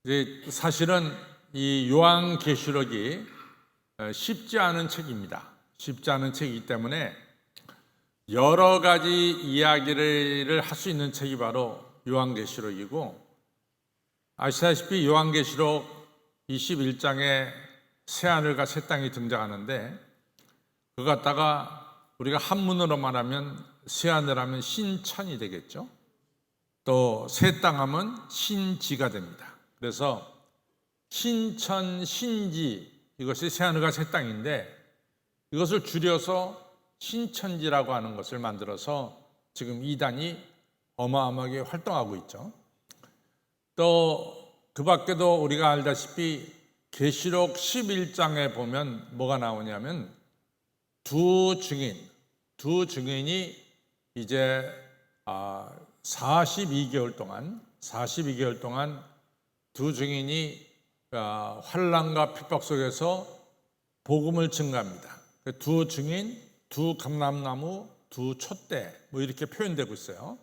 이제 사실은 이 요한계시록이 쉽지 않은 책입니다. 쉽지 않은 책이기 때문에 여러 가지 이야기를 할 수 있는 책이 바로 요한계시록이고, 아시다시피 요한계시록 21장에 새하늘과 새 땅이 등장하는데, 그거 갖다가 우리가 한문으로 말하면 새하늘 하면 신천이 되겠죠. 또 새 땅 하면 신지가 됩니다. 그래서 신천, 신지, 이것이 새하늘과 새 땅인데, 이것을 줄여서 신천지라고 하는 것을 만들어서 지금 이단이 어마어마하게 활동하고 있죠. 또 그 밖에도 우리가 알다시피 계시록 11장에 보면 뭐가 나오냐면 두 증인이 이제 42개월 동안 두 증인이 환난과 핍박 속에서 복음을 증가합니다. 두 증인, 두 감람나무, 두 촛대 뭐 이렇게 표현되고 있어요.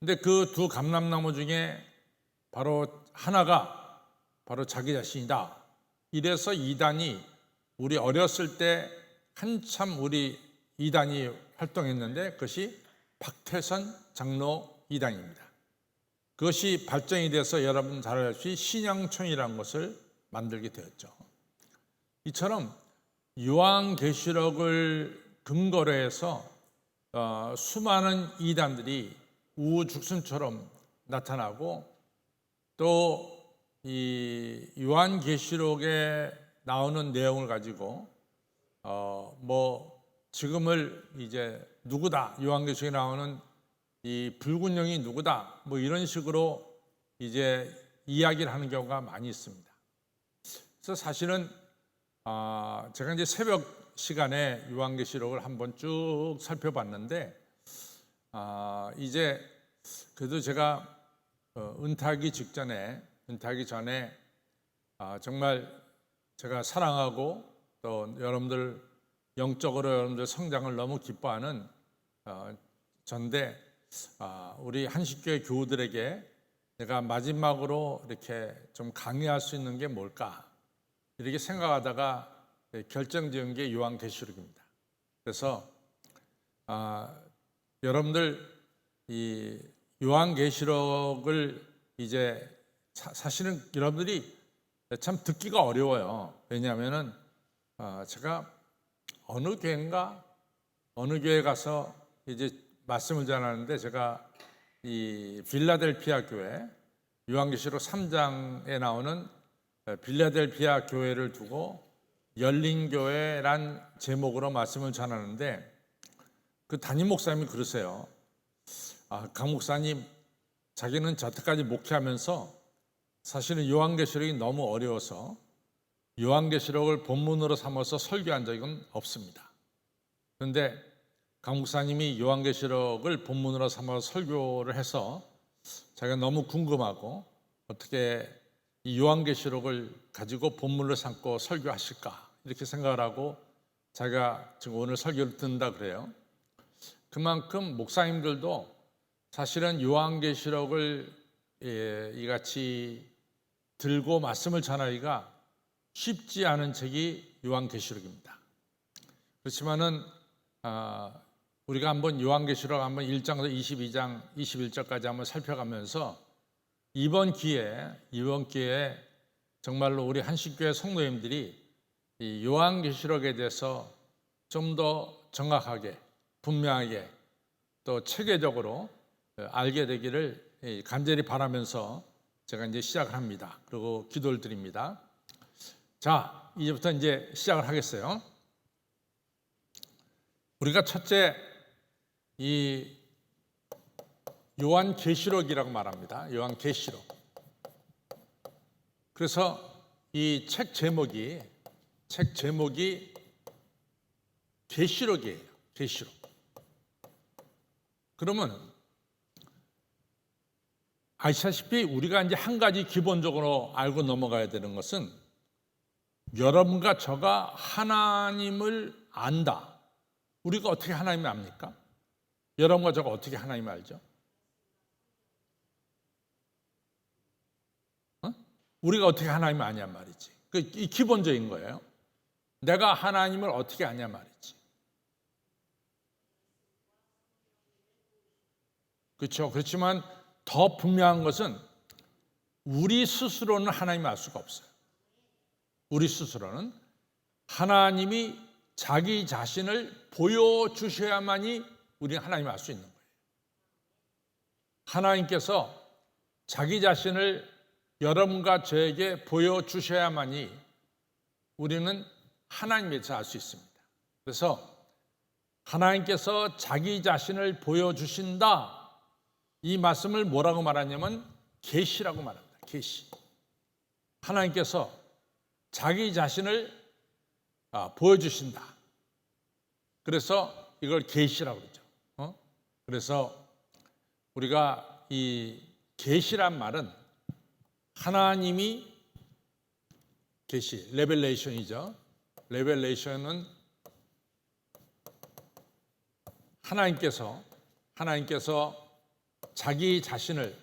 근데 그 두 감람나무 중에 바로 하나가 바로 자기 자신이다. 이래서 이단이 우리 어렸을 때 한참 우리 이단이 활동했는데 그것이 박태선 장로 이단입니다. 그것이 발전이 돼서 여러분 잘 알다시피 신양촌이라는 것을 만들게 되었죠. 이처럼 요한계시록을 근거로 해서 수많은 이단들이 우후죽순처럼 나타나고, 또 이 요한계시록에 나오는 내용을 가지고 지금을 이제 누구다, 요한계시록에 나오는 이 붉은 영이 누구다, 뭐 이런 식으로 이제 이야기를 하는 경우가 많이 있습니다. 그래서 사실은 제가 이제 새벽 시간에 요한계시록을 한번 쭉 살펴봤는데, 이제 그래도 제가 은퇴하기 전에 정말 제가 사랑하고 또 여러분들 영적으로 여러분들 성장을 너무 기뻐하는 전데, 우리 한식교회 교우들에게 내가 마지막으로 이렇게 좀 강의할 수 있는 게 뭘까 이렇게 생각하다가 결정지은 게 요한계시록입니다. 그래서 여러분들 이 요한계시록을 이제 사실은 여러분들이 참 듣기가 어려워요. 왜냐하면은 제가 어느 교회에 가서 이제 말씀을 전하는데, 제가 이 빌라델피아 교회 요한계시록 3장에 나오는 빌라델피아 교회를 두고 열린교회란 제목으로 말씀을 전하는데, 그 담임 목사님이 그러세요. 강 목사님, 자기는 저때까지 목회하면서 사실은 요한계시록이 너무 어려워서 요한계시록을 본문으로 삼아서 설교한 적은 없습니다. 그런데 강 목사님이 요한계시록을 본문으로 삼아서 설교를 해서 자기가 너무 궁금하고 어떻게 이 요한계시록을 가지고 본문을 삼고 설교하실까 이렇게 생각을 하고 자기가 지금 오늘 설교를 듣는다 그래요. 그만큼 목사님들도 사실은 요한계시록을 이같이 들고 말씀을 전하기가 쉽지 않은 책이 요한계시록입니다. 그렇지만은 우리가 한번 요한계시록 한번 1장에서 22장 21절까지 한번 살펴가면서 이번 기회에 정말로 우리 한식교회 성도님들이 이 요한계시록에 대해서 좀 더 정확하게 분명하게 또 체계적으로 알게 되기를 간절히 바라면서 제가 이제 시작을 합니다. 그리고 기도를 드립니다. 자, 이제부터 이제 시작을 하겠어요. 우리가 첫째 이 요한계시록이라고 말합니다. 요한계시록. 그래서 이 책 제목이 계시록이에요. 계시록. 그러면 아시다시피 우리가 이제 한 가지 기본적으로 알고 넘어가야 되는 것은, 여러분과 저가 하나님을 안다. 우리가 어떻게 하나님을 압니까? 여러분과 저가 어떻게 하나님을 알죠? 우리가 어떻게 하나님을 아냐 말이지. 이 기본적인 거예요. 내가 하나님을 어떻게 아냐 말이지. 그렇죠. 그렇지만 더 분명한 것은 우리 스스로는 하나님을 알 수가 없어요. 우리 스스로는 하나님이 자기 자신을 보여주셔야만이 우리는 하나님을 알 수 있는 거예요. 하나님께서 자기 자신을 여러분과 저에게 보여주셔야만이 우리는 하나님에 대해서 알 수 있습니다. 그래서 하나님께서 자기 자신을 보여주신다, 이 말씀을 뭐라고 말하냐면 계시라고 말합니다. 계시. 하나님께서 자기 자신을 보여주신다. 그래서 이걸 계시라고 그러죠. 그래서 우리가 이 계시란 말은 하나님이 계시, 레벨레이션이죠. 레벨레이션은 하나님께서 자기 자신을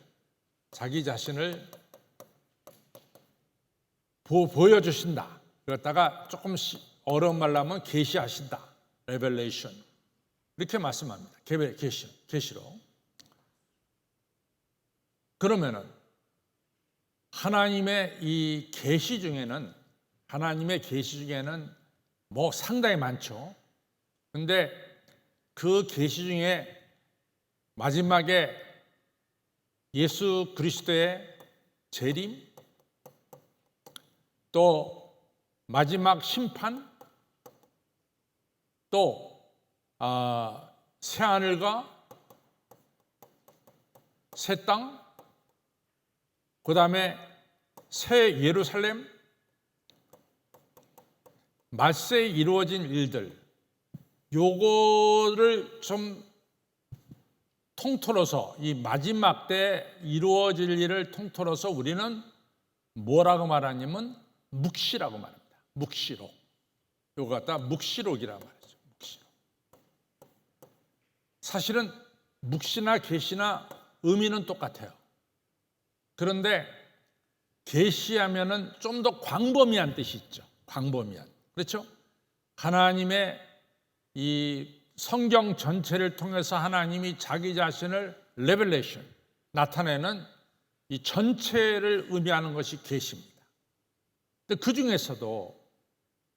보여주신다. 그러다가 조금 어려운 말로 하면 계시하신다. 레벨레이션. 이렇게 말씀합니다. 계시로. 그러면은 하나님의 이 계시 중에는 뭐 상당히 많죠. 근데 그 계시 중에 마지막에 예수 그리스도의 재림, 또 마지막 심판, 또 새하늘과 새 땅, 그 다음에 새 예루살렘, 말세에 이루어진 일들, 요거를 좀 통틀어서 이 마지막 때 이루어질 일을 통틀어서 우리는 뭐라고 말하냐면 묵시라고 말합니다. 묵시록. 요거 갖다 묵시록이라고 말하죠. 묵시록. 사실은 묵시나 계시나 의미는 똑같아요. 그런데 계시하면은 좀 더 광범위한 뜻이 있죠. 광범위한. 그렇죠? 하나님의 이 성경 전체를 통해서 하나님이 자기 자신을 레벨레이션, 나타내는 이 전체를 의미하는 것이 계시입니다. 근데 그 중에서도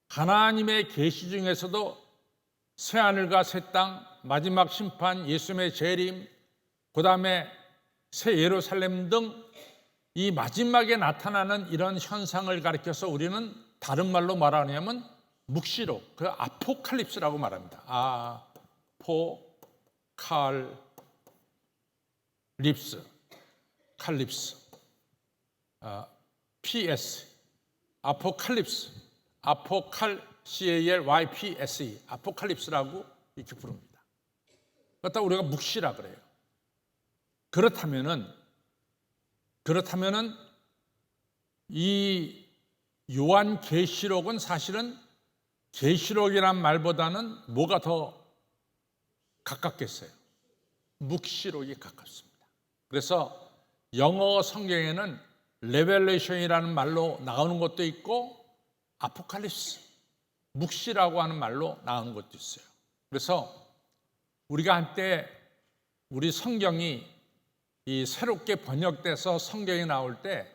하나님의 계시 중에서도 새하늘과 새 땅, 마지막 심판, 예수님의 재림, 그 다음에 새 예루살렘 등 이 마지막에 나타나는 이런 현상을 가리켜서 우리는 다른 말로 말하냐면 묵시록, 그 아포칼립스라고 말합니다. 칼립스, PS, 아포칼립스, CALYPSE, 아포칼립스라고 이렇게 부릅니다. 그렇다고 우리가 묵시라 그래요. 그렇다면은 이 요한 계시록은 사실은 계시록이란 말보다는 뭐가 더 가깝겠어요? 묵시록이 가깝습니다. 그래서 영어 성경에는 레벨레이션이라는 말로 나오는 것도 있고 아포칼립스, 묵시라고 하는 말로 나오는 것도 있어요. 그래서 우리가 한때 우리 성경이 이 새롭게 번역돼서 성경이 나올 때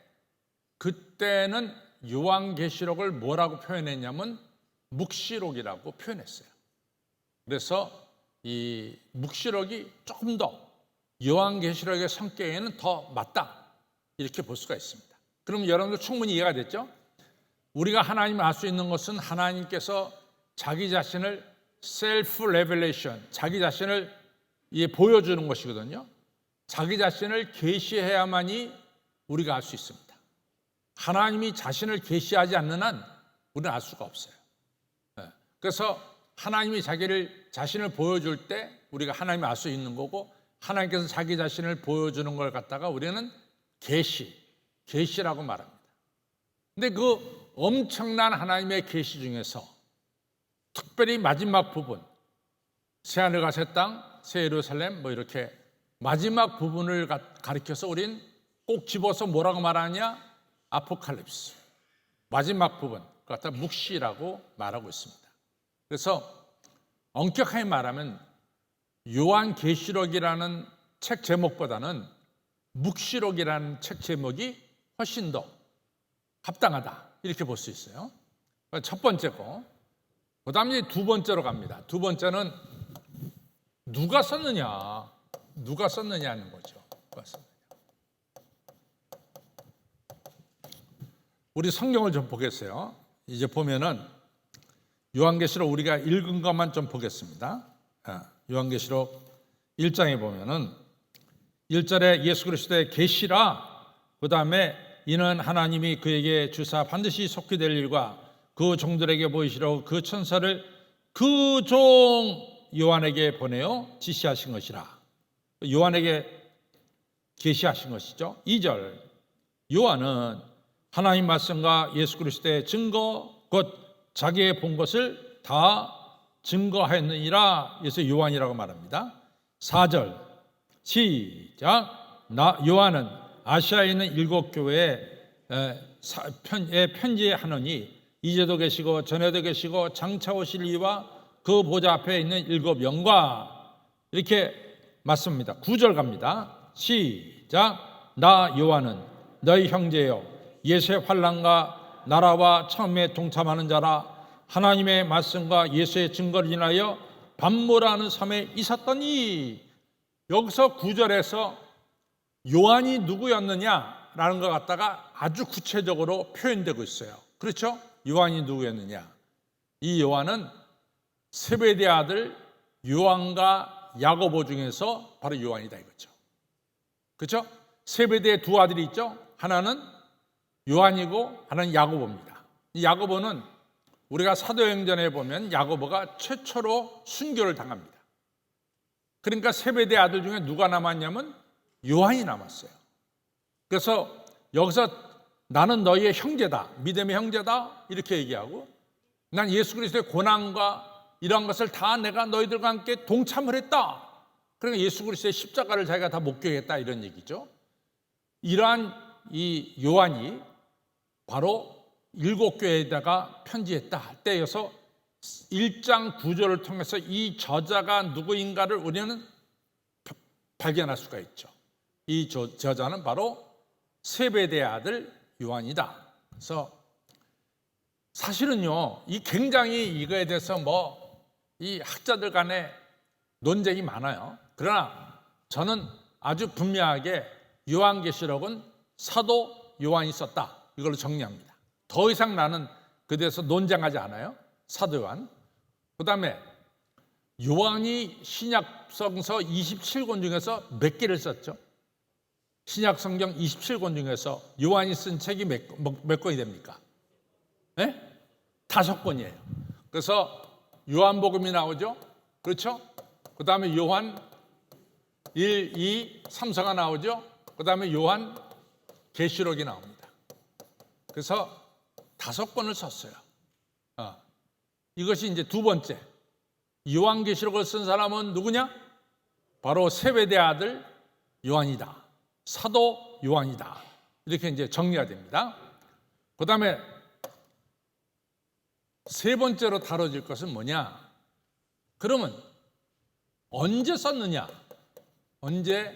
그때는 요한계시록을 뭐라고 표현했냐면 묵시록이라고 표현했어요. 그래서 이 묵시록이 조금 더 요한계시록의 성격에는 더 맞다, 이렇게 볼 수가 있습니다. 그럼 여러분들 충분히 이해가 됐죠? 우리가 하나님을 알 수 있는 것은 하나님께서 자기 자신을 셀프 레벨레이션, 자기 자신을 보여주는 것이거든요. 자기 자신을 계시해야만이 우리가 알 수 있습니다. 하나님이 자신을 계시하지 않는 한 우리는 알 수가 없어요. 그래서 하나님이 자신을 보여줄 때 우리가 하나님을 알 수 있는 거고, 하나님께서 자기 자신을 보여주는 걸 갖다가 우리는 계시라고 말합니다. 근데 그 엄청난 하나님의 계시 중에서 특별히 마지막 부분, 새하늘과 새 땅, 새 예루살렘, 뭐 이렇게 마지막 부분을 가리켜서 우린 꼭 집어서 뭐라고 말하냐? 아포칼립스, 마지막 부분, 그걸 갖다 묵시라고 말하고 있습니다. 그래서 엄격하게 말하면 요한계시록이라는 책 제목보다는 묵시록이라는 책 제목이 훨씬 더 합당하다, 이렇게 볼 수 있어요. 첫 번째고, 그 다음에 두 번째로 갑니다. 두 번째는 누가 썼느냐는 거죠. 누가 썼느냐. 우리 성경을 좀 보겠어요. 이제 보면은 요한계시록 우리가 읽은 것만 좀 보겠습니다. 요한계시록 1장에 보면은 1절에 예수 그리스도의 계시라, 그 다음에 이는 하나님이 그에게 주사 반드시 속히 될 일과 그 종들에게 보이시라고 그 천사를 그 종 요한에게 보내어 지시하신 것이라. 요한에게 계시하신 것이죠. 2절, 요한은 하나님 말씀과 예수 그리스도의 증거 곧 자기의 본 것을 다 증거하였느니라. 그래서 요한이라고 말합니다. 4절 시작. 요한은 아시아에 있는 7 교회에 편지하노니 이제도 계시고 전에도 계시고 장차 오실 이와 그 보좌 앞에 있는 7 영과, 이렇게 맞습니다. 9절 갑니다. 시작. 나 요한은 너희 형제여 예수의 환난과 나라와 처음에 동참하는 자라. 하나님의 말씀과 예수의 증거를 인하여 반모라는 섬에 있었더니, 여기서 9절에서 요한이 누구였느냐라는 것 갖다가 아주 구체적으로 표현되고 있어요. 그렇죠? 요한이 누구였느냐? 이 요한은 세베대 아들 요한과 야고보 중에서 바로 요한이다 이거죠. 그렇죠? 세베대의 두 아들이 있죠. 하나는 요한이고 하나는 야고보입니다. 이 야고보는 우리가 사도행전에 보면 야고보가 최초로 순교를 당합니다. 그러니까 세베대 아들 중에 누가 남았냐면 요한이 남았어요. 그래서 여기서 나는 너희의 형제다, 믿음의 형제다, 이렇게 얘기하고, 난 예수 그리스도의 고난과 이러한 것을 다 내가 너희들과 함께 동참을 했다. 그러니까 예수 그리스도의 십자가를 자기가 다 목격했다, 이런 얘기죠. 이러한 이 요한이 바로 7 교회에다가 편지했다 할 때여서 1장 9절을 통해서 이 저자가 누구인가를 우리는 발견할 수가 있죠. 이 저자는 바로 세베대의 아들 요한이다. 그래서 사실은요, 이 굉장히 이거에 대해서 이 학자들 간에 논쟁이 많아요. 그러나 저는 아주 분명하게 요한계시록은 사도 요한이 썼다, 이걸로 정리합니다. 더 이상 나는 그에 대해서 논쟁하지 않아요. 사도 요한. 그 다음에 요한이 신약성서 27권 중에서 몇 개를 썼죠? 신약성경 27권 중에서 요한이 쓴 책이 몇 권이 됩니까? 네? 5권이에요. 그래서 요한복음이 나오죠? 그렇죠? 그 다음에 요한 1, 2, 3, 4가 나오죠? 그 다음에 요한 계시록이 나옵니다. 그래서 5권을 썼어요. 이것이 이제 두 번째. 요한계시록을 쓴 사람은 누구냐? 바로 세베대 아들 요한이다. 사도 요한이다. 이렇게 이제 정리가 됩니다. 그 다음에 세 번째로 다뤄질 것은 뭐냐? 그러면 언제 썼느냐? 언제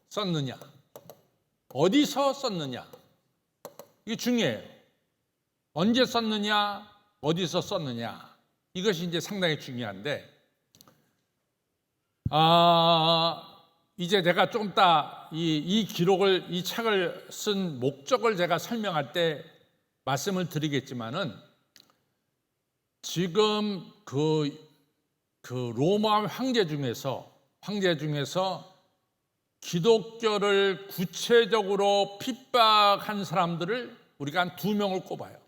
썼느냐? 어디서 썼느냐? 이게 중요해요. 언제 썼느냐? 어디서 썼느냐? 이것이 이제 상당히 중요한데, 이제 내가 조금 이따 이 기록을, 이 책을 쓴 목적을 제가 설명할 때 말씀을 드리겠지만은, 지금 그 로마 황제 중에서 기독교를 구체적으로 핍박한 사람들을 우리가 한 2명을 꼽아요.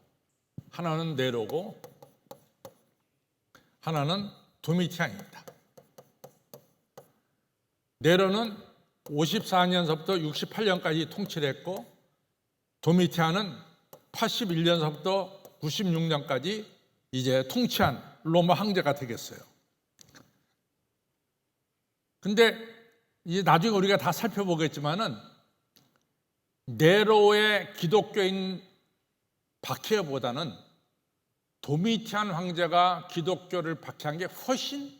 하나는 네로고 하나는 도미티안입니다. 네로는 54년서부터 68년까지 통치를 했고, 도미티안은 81년서부터 96년까지 이제 통치한 로마 황제가 되겠어요. 근데 이제 나중에 우리가 다 살펴보겠지만은 네로의 기독교인 박해보다는 도미티안 황제가 기독교를 박해한 게 훨씬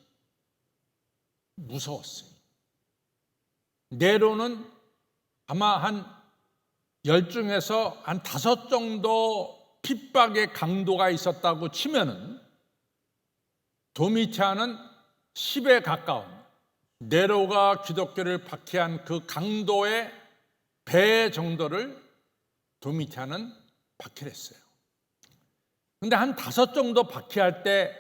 무서웠어요. 네로는 아마 한 10중에서 한 5 정도 핍박의 강도가 있었다고 치면은 도미티안은 10에 가까운 네로가 기독교를 박해한 그 강도의 배 정도를 도미티안은 박해를 했어요. 근데 한 5 정도 박해할 때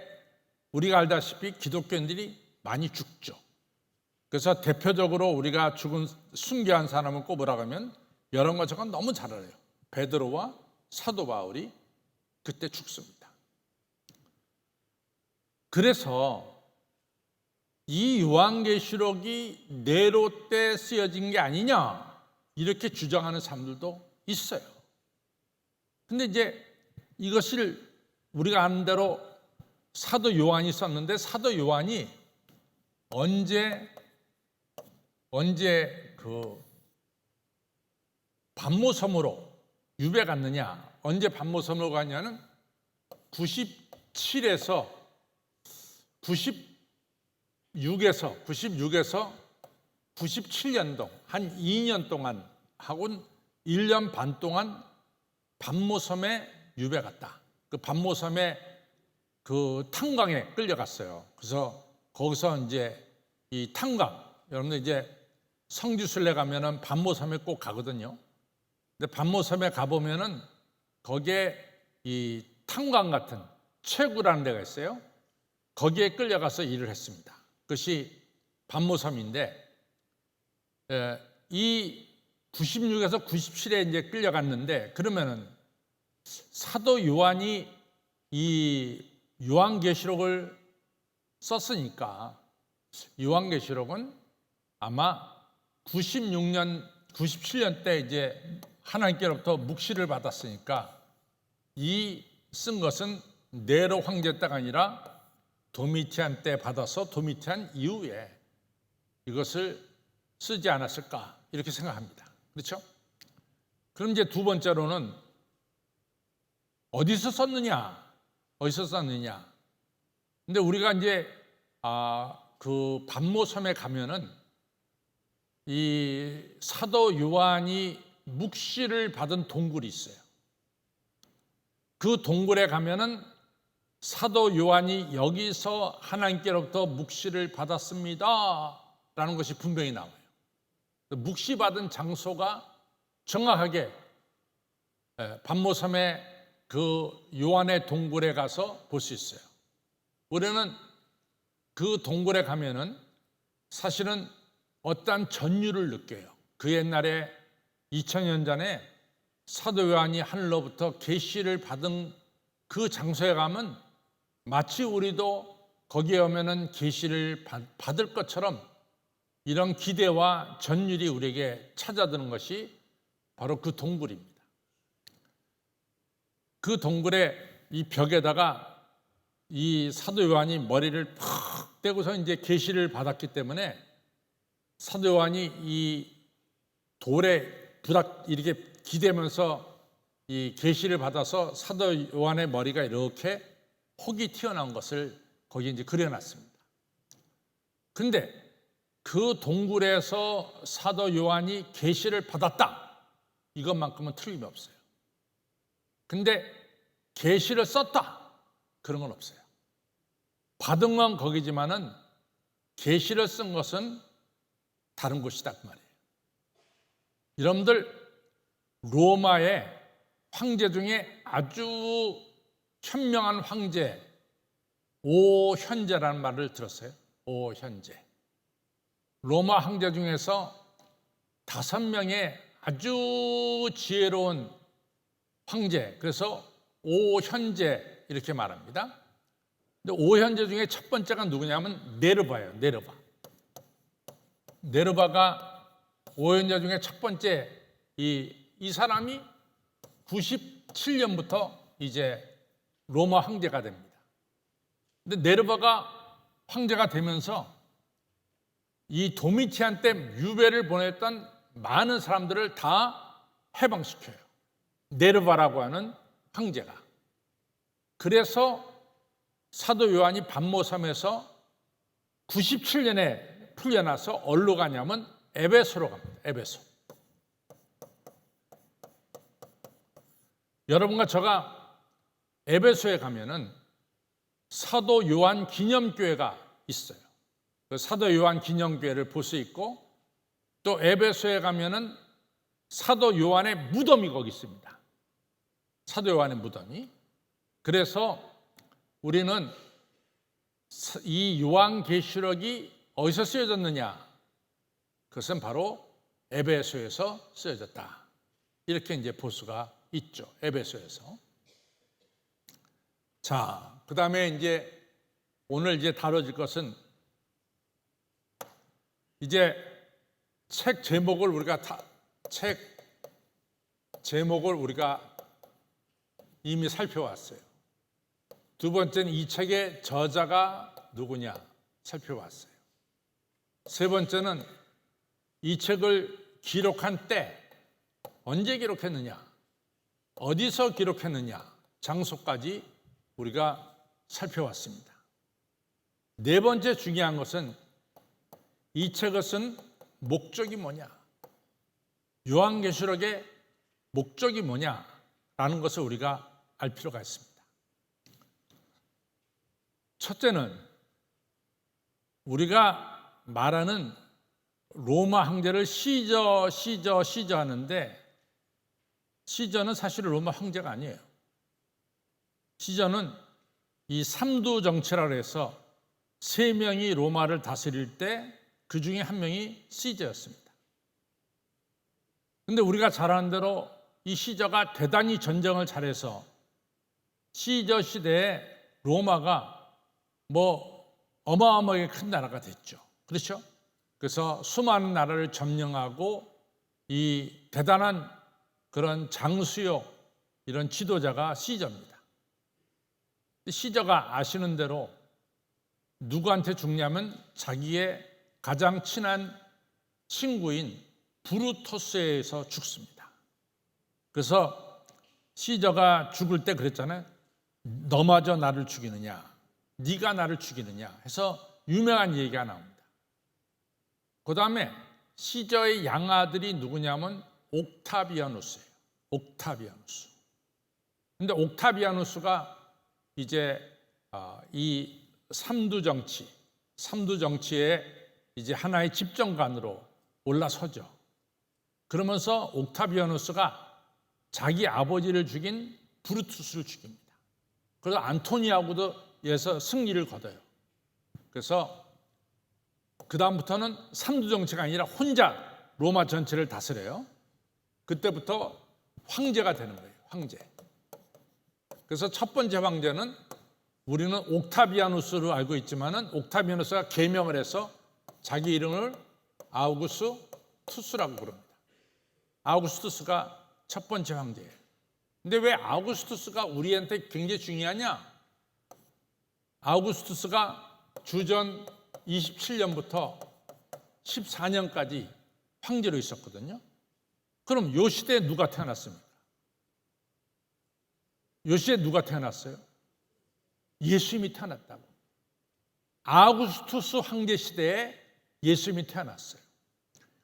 우리가 알다시피 기독교인들이 많이 죽죠. 그래서 대표적으로 우리가 죽은 순교한 사람을 꼽으라고 하면 이런 거 저건 너무 잘 알아요. 베드로와 사도 바울이 그때 죽습니다. 그래서 이 요한계시록이 네로 때 쓰여진 게 아니냐 이렇게 주장하는 사람들도 있어요. 근데 이제 이것을 우리가 아는 대로 사도 요한이 썼는데 사도 요한이 언제 그 반모섬으로 유배 갔느냐, 언제 반모섬으로 갔냐는 96에서 97년도 한 2년 동안 하고는 1년 반 동안 반모섬에 유배 갔다. 그 반모섬에 그 탄광에 끌려갔어요. 그래서 거기서 이제 이 탄광, 여러분들 이제 성지순례 가면은 반모섬에 꼭 가거든요. 근데 반모섬에 가보면은 거기에 이 탄광 같은 채구라는 데가 있어요. 거기에 끌려가서 일을 했습니다. 그것이 반모섬인데, 이 96에서 97에 이제 끌려갔는데, 그러면은 사도 요한이 이 요한계시록을 썼으니까 요한계시록은 아마 97년 때 이제 하나님께로부터 묵시를 받았으니까 이 쓴 것은 네로 황제 때가 아니라 도미티안 때 받아서 도미티안 이후에 이것을 쓰지 않았을까 이렇게 생각합니다. 그렇죠? 그럼 이제 두 번째로는 어디서 썼느냐? 근데 우리가 이제 그 반모섬에 가면은 이 사도 요한이 묵시를 받은 동굴이 있어요. 그 동굴에 가면은 사도 요한이 여기서 하나님께로부터 묵시를 받았습니다 라는 것이 분명히 나와요. 묵시 받은 장소가 정확하게 반모섬의 그 요한의 동굴에 가서 볼 수 있어요. 우리는 그 동굴에 가면은 사실은 어떠한 전율을 느껴요. 그 옛날에 2000년 전에 사도 요한이 하늘로부터 계시를 받은 그 장소에 가면 마치 우리도 거기에 오면은 계시를 받을 것처럼 이런 기대와 전율이 우리에게 찾아드는 것이 바로 그 동굴입니다. 그 동굴의 이 벽에다가 이 사도 요한이 머리를 팍 대고서 이제 계시를 받았기 때문에 사도 요한이 이 돌에 부닥 이렇게 기대면서 이 계시를 받아서 사도 요한의 머리가 이렇게 혹이 튀어나온 것을 거기에 이제 그려놨습니다. 근데 그 동굴에서 사도 요한이 계시를 받았다. 이것만큼은 틀림없어요. 근데 계시를 썼다. 그런 건 없어요. 받은 건 거기지만은 계시를 쓴 것은 다른 곳이다 그 말이에요. 여러분들 로마의 황제 중에 아주 현명한 황제 오현제라는 말을 들었어요. 오현제. 로마 황제 중에서 5명의 아주 지혜로운 황제, 그래서 오현제 이렇게 말합니다. 근데 오현제 중에 첫 번째가 누구냐면 네르바예요. 네르바가 오현제 중에 첫 번째 이 사람이 97년부터 이제 로마 황제가 됩니다. 근데 네르바가 황제가 되면서 이 도미티안 때 유배를 보냈던 많은 사람들을 다 해방시켜요. 네르바라고 하는 황제가. 그래서 사도 요한이 반모섬에서 97년에 풀려나서 어디로 가냐면 에베소로 갑니다. 에베소. 여러분과 제가 에베소에 가면은 사도 요한 기념교회가 있어요. 그 사도 요한 기념교회를 볼 수 있고, 또 에베소에 가면은 사도 요한의 무덤이 거기 있습니다. 사도 요한의 무덤이. 그래서 우리는 이 요한계시록이 어디서 쓰여졌느냐? 그것은 바로 에베소에서 쓰여졌다. 이렇게 이제 볼 수가 있죠. 에베소에서. 자, 그 다음에 이제 오늘 이제 다뤄질 것은 이제 책 제목을 우리가 이미 살펴왔어요. 두 번째는 이 책의 저자가 누구냐 살펴봤어요. 세 번째는 이 책을 기록한 때 언제 기록했느냐, 어디서 기록했느냐, 장소까지 우리가 살펴왔습니다. 네 번째 중요한 것은 이 책을 쓴 목적이 뭐냐, 요한계시록의 목적이 뭐냐라는 것을 우리가 알 필요가 있습니다. 첫째는 우리가 말하는 로마 황제를 시저 하는데, 시저는 사실 로마 황제가 아니에요. 시저는 이 삼두 정치라고 해서 세 명이 로마를 다스릴 때 그 중에 한 명이 시저였습니다. 그런데 우리가 잘 아는 대로 이 시저가 대단히 전쟁을 잘해서 시저 시대에 로마가 어마어마하게 큰 나라가 됐죠. 그렇죠? 그래서 수많은 나라를 점령하고 이 대단한 그런 장수요 이런 지도자가 시저입니다. 시저가 아시는 대로 누구한테 죽냐면 자기의 가장 친한 친구인 브루토스에서 죽습니다. 그래서 시저가 죽을 때 그랬잖아요. 너마저 나를 죽이느냐, 네가 나를 죽이느냐 해서 유명한 얘기가 나옵니다. 그 다음에 시저의 양아들이 누구냐면 옥타비아누스예요. 옥타비아누스. 근데 옥타비아누스가 이제 이 삼두 정치의 이제 하나의 집정관으로 올라서죠. 그러면서 옥타비아누스가 자기 아버지를 죽인 브루투스를 죽입니다. 그래서 안토니하고도 승리를 거둬요. 그래서 그 다음부터는 삼두 정치가 아니라 혼자 로마 전체를 다스려요. 그때부터 황제가 되는 거예요. 황제. 그래서 첫 번째 황제는 우리는 옥타비아누스로 알고 있지만은 옥타비아누스가 개명을 해서 자기 이름을 아우구스투스라고 부릅니다. 아우구스투스가 첫 번째 황제예요. 근데 왜 아우구스투스가 우리한테 굉장히 중요하냐? 아우구스투스가 주전 27년부터 14년까지 황제로 있었거든요. 그럼 요 시대에 누가 태어났습니까? 요 시대에 누가 태어났어요? 예수님이 태어났다고. 아우구스투스 황제 시대에 예수님이 태어났어요.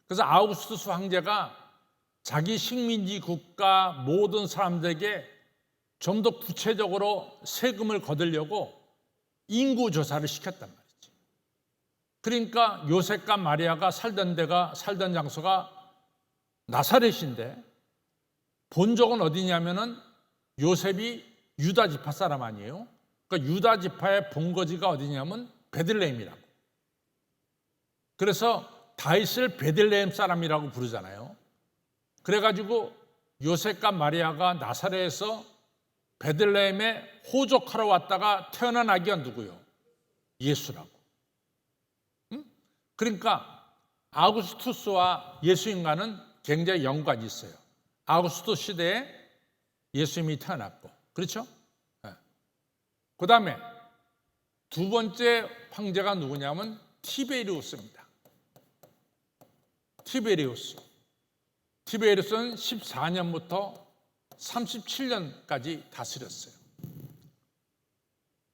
그래서 아우구스투스 황제가 자기 식민지 국가 모든 사람들에게 좀 더 구체적으로 세금을 거두려고 인구 조사를 시켰단 말이지. 그러니까 요셉과 마리아가 살던 장소가 나사렛인데 본적은 어디냐면은 요셉이 유다 지파 사람 아니에요. 그러니까 유다 지파의 본거지가 어디냐면 베들레헴이라고. 그래서 다윗을 베들레헴 사람이라고 부르잖아요. 그래가지고 요셉과 마리아가 나사렛에서 베들레헴에 호적하러 왔다가 태어난 아기가 누구요? 예수라고. 그러니까 아우구스투스와 예수님과는 굉장히 연관이 있어요. 아우구스투스 시대에 예수님이 태어났고, 그렇죠? 네. 그 다음에 두 번째 황제가 누구냐면 티베리우스입니다. 티베리우스는 14년부터 37년까지 다스렸어요.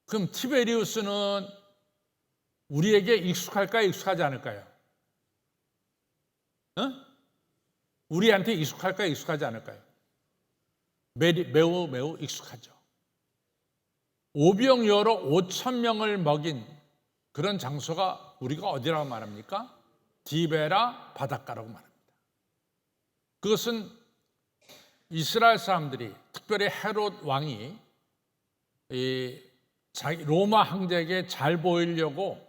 그럼 티베리우스는 우리에게 익숙할까요? 익숙하지 않을까요? 우리한테 익숙할까요? 익숙하지 않을까요? 매우 익숙하죠. 오병이어로 5,000명을 먹인 그런 장소가 우리가 어디라고 말합니까? 디베라 바닷가라고 말합니다. 그것은 이스라엘 사람들이, 특별히 헤롯 왕이 로마 황제에게 잘 보이려고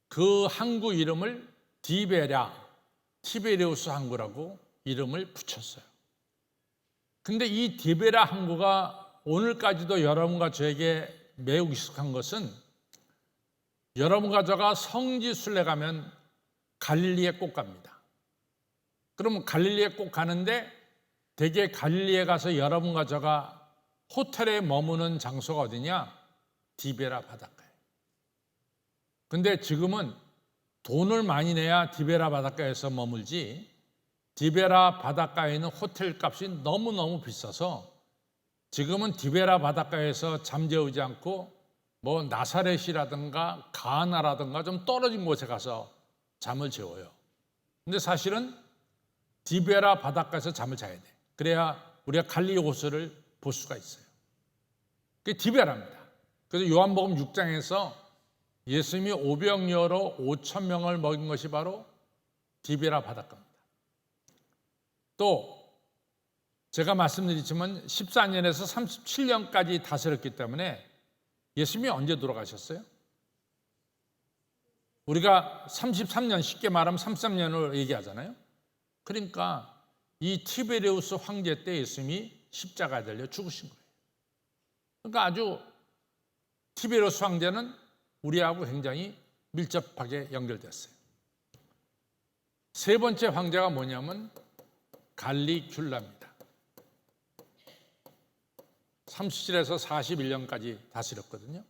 그 항구 이름을 티베리우스 항구라고 이름을 붙였어요. 근데 이 디베라 항구가 오늘까지도 여러분과 저에게 매우 익숙한 것은, 여러분과 저가 성지순례 가면 갈릴리에 꼭 갑니다. 그러면 갈릴리에 꼭 가는데 대개 갈릴리에 가서 여러분과 저가 호텔에 머무는 장소가 어디냐? 디베라 바닷가예요. 근데 지금은 돈을 많이 내야 디베라 바닷가에서 머물지, 디베라 바닷가에 있는 호텔 값이 너무너무 비싸서 지금은 디베라 바닷가에서 잠재우지 않고 뭐 나사렛이라든가 가나라든가 좀 떨어진 곳에 가서 잠을 재워요. 근데 사실은 디베라 바닷가에서 잠을 자야 돼. 그래야 우리가 갈릴리 호수를 볼 수가 있어요. 그게 디베라입니다. 그래서 요한복음 6장에서 예수님이 오병이어로 5,000명을 먹인 것이 바로 디베라 바닷가입니다. 또 제가 말씀드렸지만 14년에서 37년까지 다스렸기 때문에 예수님이 언제 돌아가셨어요? 우리가 33년, 쉽게 말하면 33년을 얘기하잖아요. 그러니까 이 티베리우스 황제 때 예수님이 십자가에 달려 죽으신 거예요. 그러니까 아주 티베리우스 황제는 우리하고 굉장히 밀접하게 연결됐어요. 세 번째 황제가 뭐냐면 갈리귤라입니다. 37에서 41년까지 다스렸거든요.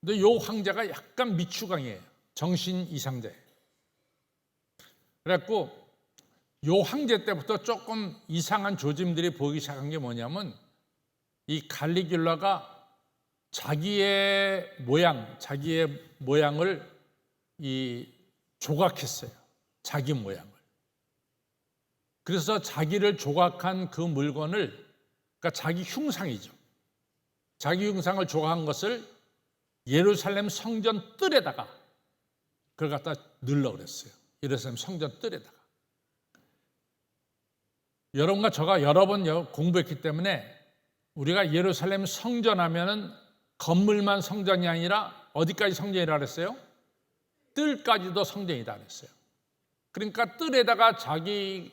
근데 이 황제가 약간 미추강이에요. 정신 이상자예요. 그래갖고 이 황제 때부터 조금 이상한 조짐들이 보이기 시작한 게 뭐냐면, 이 갈리귤라가 자기의 모양을 조각했어요. 자기 모양을. 그래서 자기를 조각한 그 물건을, 그러니까 자기 흉상이죠. 자기 흉상을 조각한 것을 예루살렘 성전 뜰에다가 그걸 갖다 넣으려고 그랬어요. 예루살렘 성전 뜰에다가. 여러분과 저가 여러 번 공부했기 때문에 우리가 예루살렘 성전 하면은 건물만 성전이 아니라 어디까지 성전이라 그랬어요? 뜰까지도 성전이다 그랬어요. 그러니까 뜰에다가 자기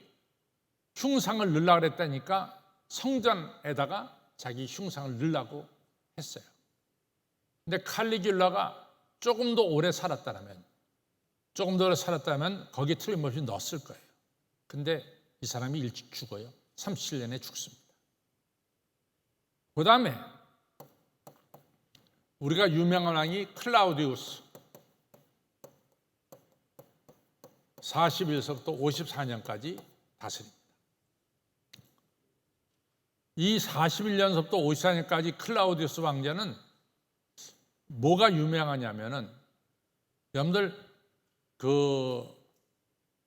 흉상을 넣으려고 그랬다니까 성전에다가 자기 흉상을 넣으려고 했어요. 근데 칼리귤라가 조금 더 오래 살았다면 거기에 틀림없이 넣었을 거예요. 근데 이 사람이 일찍 죽어요. 37년에 죽습니다. 그 다음에 우리가 유명한 왕이 클라우디우스, 41세부터 54년까지 다스립니다. 이 41년서부터 54년까지 클라우디우스 왕자는 뭐가 유명하냐면은, 여러분들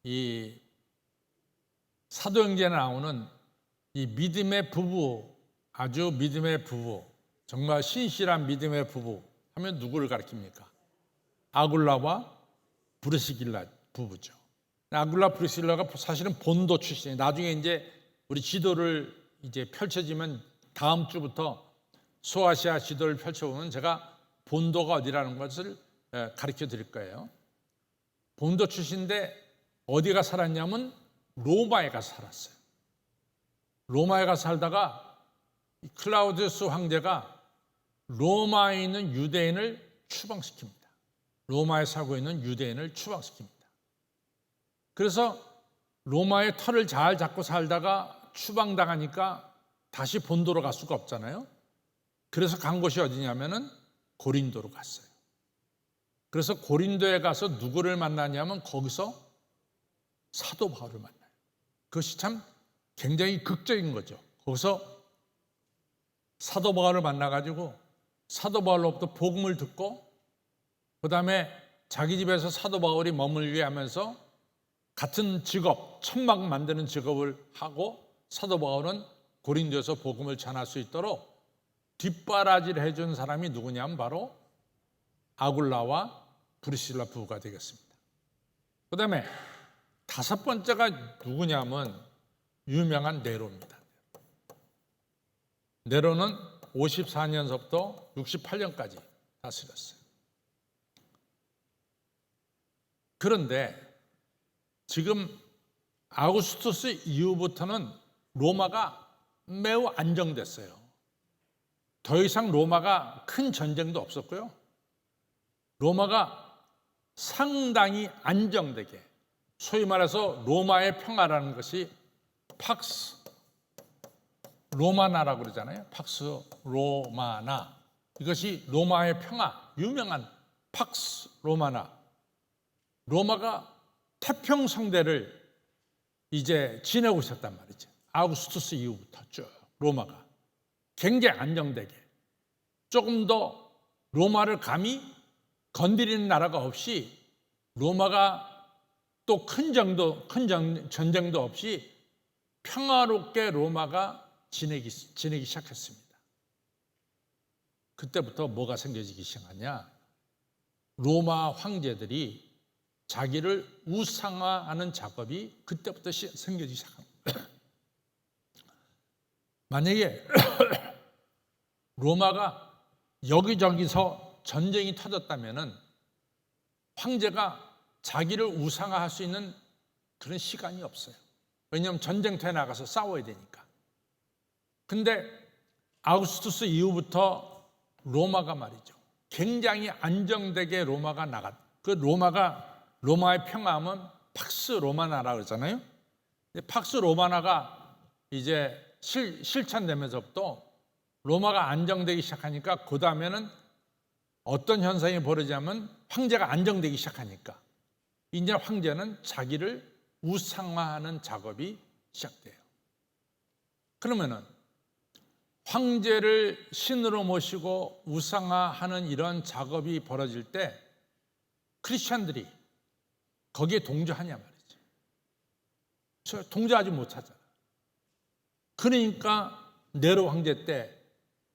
이 사도행전에 나오는 이 믿음의 부부, 아주 믿음의 부부, 정말 신실한 믿음의 부부 하면 누구를 가리킵니까? 아굴라와 브리스길라 부부죠. 아굴라 브리스길라가 사실은 본도 출신이에요. 나중에 이제 우리 지도를 이제 펼쳐지면 다음 주부터 소아시아 지도를 펼쳐보면 제가 본도가 어디라는 것을 가르쳐 드릴 거예요. 본도 출신인데 어디가 살았냐면 로마에 가서 살았어요. 로마에 가서 살다가 클라우디우스 황제가 로마에 있는 유대인을 추방시킵니다. 로마에 살고 있는 유대인을 추방시킵니다. 그래서 로마의 털을 잘 잡고 살다가 추방당하니까 다시 본도로 갈 수가 없잖아요. 그래서 간 곳이 어디냐면은 고린도로 갔어요. 그래서 고린도에 가서 누구를 만나냐면 거기서 사도 바울을 만나요. 그것이 참 굉장히 극적인 거죠. 거기서 사도 바울을 만나가지고 사도 바울로부터 복음을 듣고 그 다음에 자기 집에서 사도 바울이 머물게 하면서 같은 직업, 천막 만드는 직업을 하고 사도 바울은 고린도에서 복음을 전할 수 있도록 뒷바라지를 해준 사람이 누구냐면 바로 아굴라와 브리실라 부부가 되겠습니다. 그 다음에 다섯 번째가 누구냐면 유명한 네로입니다. 네로는 54년서부터 68년까지 다스렸어요. 그런데 지금 아우구스투스 이후부터는 로마가 매우 안정됐어요. 더 이상 로마가 큰 전쟁도 없었고요. 로마가 상당히 안정되게, 소위 말해서 로마의 평화라는 것이 팍스 로마나라고 그러잖아요. 팍스 로마나. 이것이 로마의 평화, 유명한 팍스 로마나. 로마가 태평성대를 이제 지내고 있었단 말이죠. 아우구스투스 이후부터 쭉 로마가 굉장히 안정되게, 조금 더 로마를 감히 건드리는 나라가 없이, 로마가 또 큰 전쟁도 없이 평화롭게 로마가 지내기 시작했습니다. 그때부터 뭐가 생겨지기 시작하냐? 로마 황제들이 자기를 우상화하는 작업이 그때부터 생기기 시작합니다. 만약에 로마가 여기저기서 전쟁이 터졌다면 황제가 자기를 우상화할 수 있는 그런 시간이 없어요. 왜냐하면 전쟁터에 나가서 싸워야 되니까. 근데 아우구스투스 이후부터 로마가 말이죠, 굉장히 안정되게 로마가 로마의 평화하면 팍스 로마나라고 그러잖아요. 팍스 로마나가 이제 실천되면서부터 로마가 안정되기 시작하니까, 그 다음에는 어떤 현상이 벌어지냐면 황제가 안정되기 시작하니까 이제 황제는 자기를 우상화하는 작업이 시작돼요. 그러면은 황제를 신으로 모시고 우상화하는 이런 작업이 벌어질 때 크리스천들이 거기에 동조하냐 말이죠. 동조하지 못하잖아. 그러니까 네로 황제 때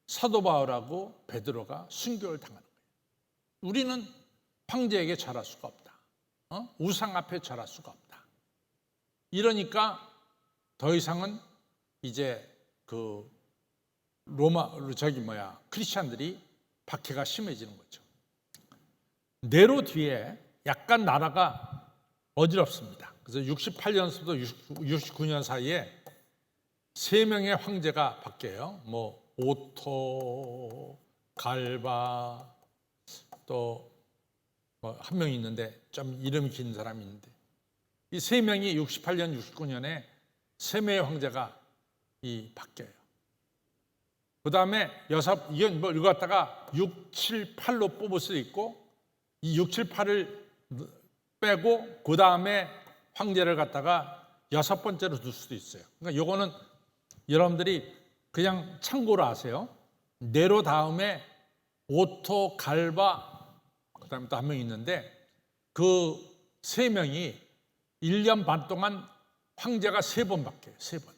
사도 바울하고 베드로가 순교를 당하는 거예요. 우리는 황제에게 절할 수가 없다. 우상 앞에 절할 수가 없다. 이러니까 더 이상은 이제 크리스천들이 박해가 심해지는 거죠. 네로 뒤에 약간 나라가 어지럽습니다. 그래서 68년부터 69년 사이에 3명의 황제가 바뀌어요. 오토, 갈바, 또 한 명이 있는데 좀 이름 긴 사람이 있는데, 이 3명이 68년, 69년에 3명의 황제가 바뀌어요. 그 다음에 이걸 갖다가 6, 7, 8로 뽑을 수도 있고, 이 6, 7, 8을 빼고 그 다음에 황제를 갖다가 6번째로 둘 수도 있어요. 그러니까 이거는 여러분들이 그냥 참고로 아세요. 네로 다음에 오토, 갈바, 그 다음에 또 한 명이 있는데, 그 3명이 1년 반 동안 황제가 3번 바뀌어요. 3번.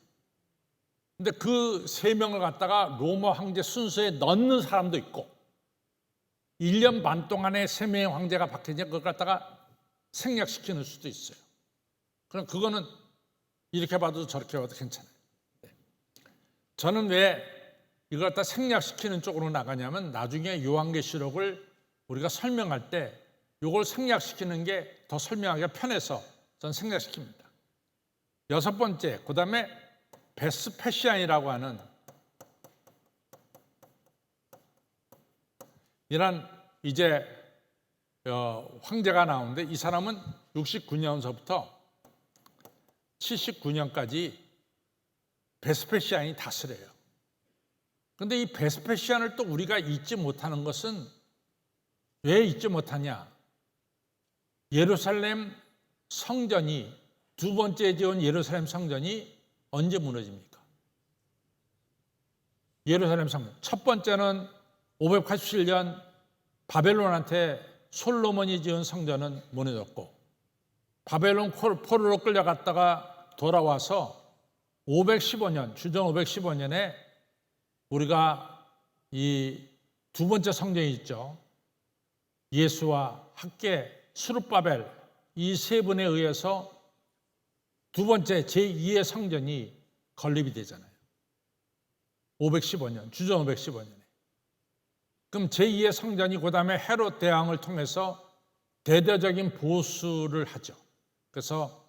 근데 그 3명을 갖다가 로마 황제 순서에 넣는 사람도 있고, 1년 반 동안에 3명의 황제가 바뀌니까 그걸 갖다가 생략시키는 수도 있어요. 그럼 그거는 이렇게 봐도 저렇게 봐도 괜찮아요. 저는 왜 이걸 갖다 생략시키는 쪽으로 나가냐면, 나중에 요한계시록을 우리가 설명할 때 이걸 생략시키는 게 더 설명하기가 편해서 저는 생략시킵니다. 6번째, 그 다음에 베스페시안이라고 하는 이런 이제 황제가 나오는데, 이 사람은 69년서부터 79년까지 베스페시안이 다스려요. 그런데 이 베스페시안을 또 우리가 잊지 못하는 것은, 왜 잊지 못하냐? 예루살렘 성전이 두 번째 지은 예루살렘 성전이 언제 무너집니까? 예루살렘 성전. 첫 번째는 587년 바벨론한테 솔로몬이 지은 성전은 무너졌고, 바벨론 포로로 끌려갔다가 돌아와서 515년, 주전 515년에 우리가 이 두 번째 성전이 있죠. 예수와 학계, 스룹바벨 이 세 분에 의해서 두 번째 제2의 성전이 건립이 되잖아요. 515년, 주전 515년에. 그럼 제2의 성전이 그 다음에 헤롯 대왕을 통해서 대대적인 보수를 하죠. 그래서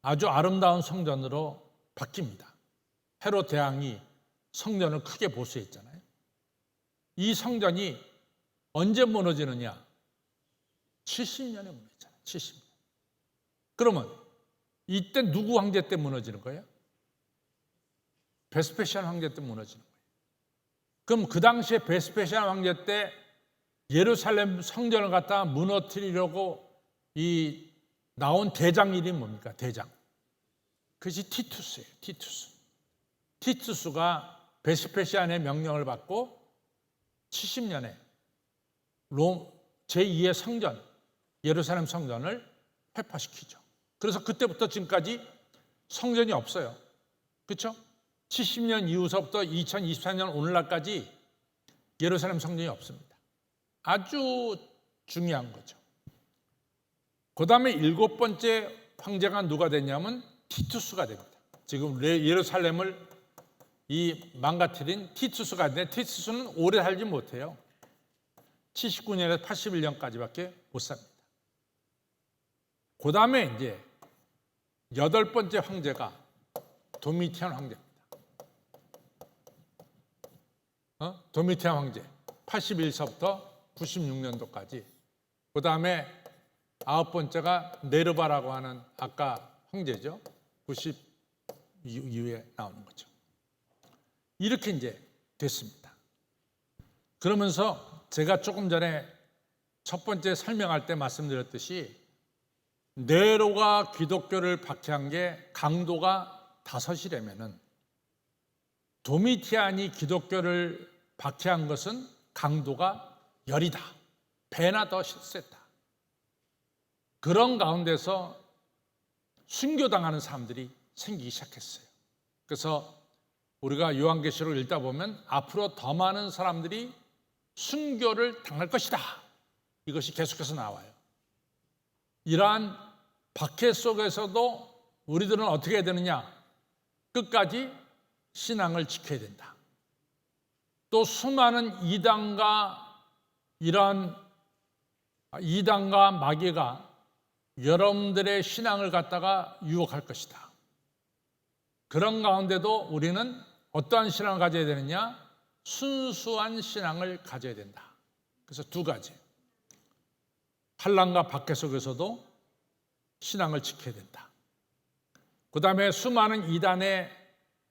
아주 아름다운 성전으로 바뀝니다. 헤롯 대왕이 성전을 크게 보수했잖아요. 이 성전이 언제 무너지느냐? 70년에 무너지잖아요. 70년. 그러면 이때 누구 황제 때 무너지는 거예요? 베스페시안 황제 때 무너지는 거예요. 그럼 그 당시에 베스페시안 황제 때 예루살렘 성전을 갖다 무너뜨리려고 이 나온 대장 이름이 뭡니까? 대장. 그것이 티투스예요. 티투스. 티투스가 베스페시안의 명령을 받고 70년에 제2의 성전, 예루살렘 성전을 폐파시키죠. 그래서 그때부터 지금까지 성전이 없어요. 그렇죠? 70년 이후서부터 2024년 오늘날까지 예루살렘 성전이 없습니다. 아주 중요한 거죠. 그 다음에 7번째 황제가 누가 됐냐면 티투스가 됩니다. 지금 예루살렘을 망가뜨린 티투스가 있는데, 티투스는 오래 살지 못해요. 79년에서 81년까지밖에 못 삽니다. 그 다음에 이제 8번째 황제가 도미티안 황제입니다. 도미티안 황제 81서부터 96년도까지. 그 다음에 9번째가 네르바라고 하는 아까 황제죠. 90 이후에 나오는 거죠. 이렇게 이제 됐습니다. 그러면서 제가 조금 전에 첫 번째 설명할 때 말씀드렸듯이 네로가 기독교를 박해한 게 강도가 5이라면은 도미티안이 기독교를 박해한 것은 강도가 10이다. 배나 더 셌다. 그런 가운데서 순교당하는 사람들이 생기기 시작했어요. 그래서 우리가 요한계시록을 읽다 보면 앞으로 더 많은 사람들이 순교를 당할 것이다. 이것이 계속해서 나와요. 이러한 박해 속에서도 우리들은 어떻게 해야 되느냐? 끝까지 신앙을 지켜야 된다. 또 수많은 이러한 이단과 마귀가 여러분들의 신앙을 갖다가 유혹할 것이다. 그런 가운데도 우리는 어떠한 신앙을 가져야 되느냐? 순수한 신앙을 가져야 된다. 그래서 두 가지. 환난과 박해 속에서도 신앙을 지켜야 된다. 그 다음에 수많은 이단의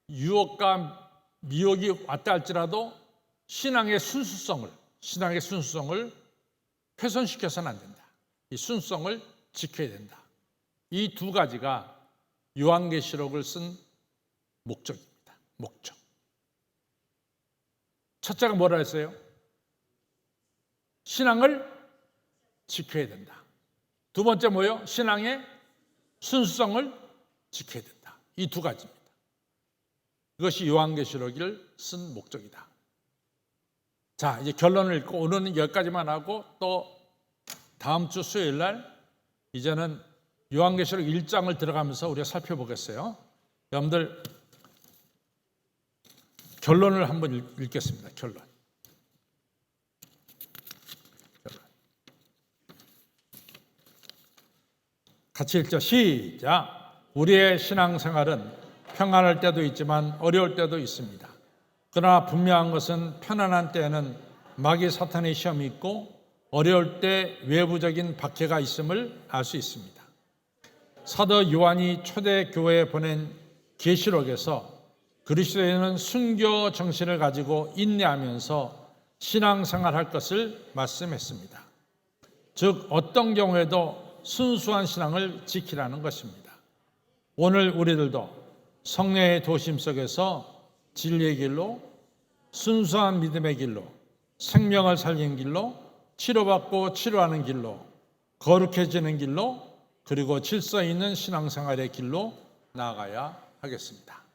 유혹과 미혹이 왔다 할지라도 신앙의 순수성을 훼손시켜서는 안 된다. 이 순수성을 지켜야 된다. 이 두 가지가 요한계시록을 쓴 목적입니다. 목적. 첫째가 뭐라 했어요? 신앙을 지켜야 된다. 두 번째 뭐요? 신앙의 순수성을 지켜야 된다. 이 두 가지입니다. 이것이 요한계시록을 쓴 목적이다. 자, 이제 결론을 읽고 오늘은 여기까지만 하고 또 다음 주 수요일 날 이제는 요한계시록 1장을 들어가면서 우리가 살펴보겠어요. 여러분들 결론을 한번 읽겠습니다. 결론. 같이 읽죠. 시작. 우리의 신앙생활은 평안할 때도 있지만 어려울 때도 있습니다. 그러나 분명한 것은 편안한 때에는 마귀 사탄의 시험이 있고 어려울 때 외부적인 박해가 있음을 알 수 있습니다. 사도 요한이 초대 교회에 보낸 계시록에서 그리스도인은 순교 정신을 가지고 인내하면서 신앙생활할 것을 말씀했습니다. 즉 어떤 경우에도 순수한 신앙을 지키라는 것입니다. 오늘 우리들도 성령의 도심 속에서 진리의 길로, 순수한 믿음의 길로, 생명을 살리는 길로, 치료받고 치료하는 길로, 거룩해지는 길로, 그리고 질서 있는 신앙생활의 길로 나아가야 하겠습니다.